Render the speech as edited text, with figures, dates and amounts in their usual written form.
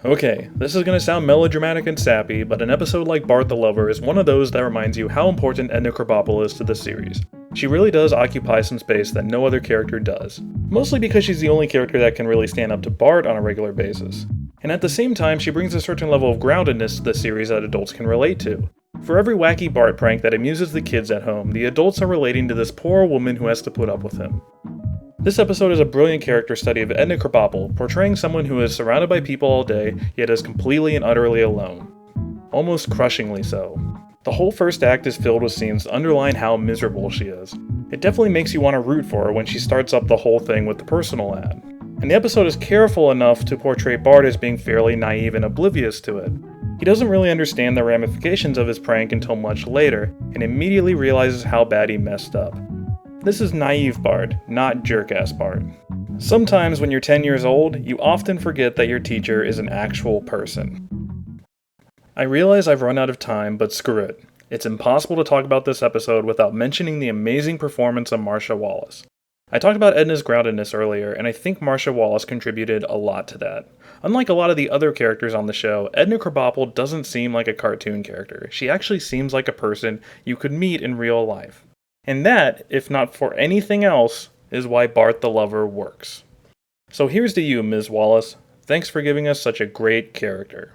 Okay, this is going to sound melodramatic and sappy, but an episode like Bart the Lover is one of those that reminds you how important Edna Krabappel is to the series. She really does occupy some space that no other character does, mostly because she's the only character that can really stand up to Bart on a regular basis. And at the same time, she brings a certain level of groundedness to the series that adults can relate to. For every wacky Bart prank that amuses the kids at home, the adults are relating to this poor woman who has to put up with him. This episode is a brilliant character study of Edna Krabappel, portraying someone who is surrounded by people all day, yet is completely and utterly alone. Almost crushingly so. The whole first act is filled with scenes to underline how miserable she is. It definitely makes you want to root for her when she starts up the whole thing with the personal ad. And the episode is careful enough to portray Bart as being fairly naive and oblivious to it. He doesn't really understand the ramifications of his prank until much later, and immediately realizes how bad he messed up. This is naive Bart, not jerk-ass Bart. Sometimes when you're 10 years old, you often forget that your teacher is an actual person. I realize I've run out of time, but screw it. It's impossible to talk about this episode without mentioning the amazing performance of Marcia Wallace. I talked about Edna's groundedness earlier, and I think Marcia Wallace contributed a lot to that. Unlike a lot of the other characters on the show, Edna Krabappel doesn't seem like a cartoon character. She actually seems like a person you could meet in real life. And that, if not for anything else, is why Bart the Lover works. So here's to you, Ms. Wallace. Thanks for giving us such a great character.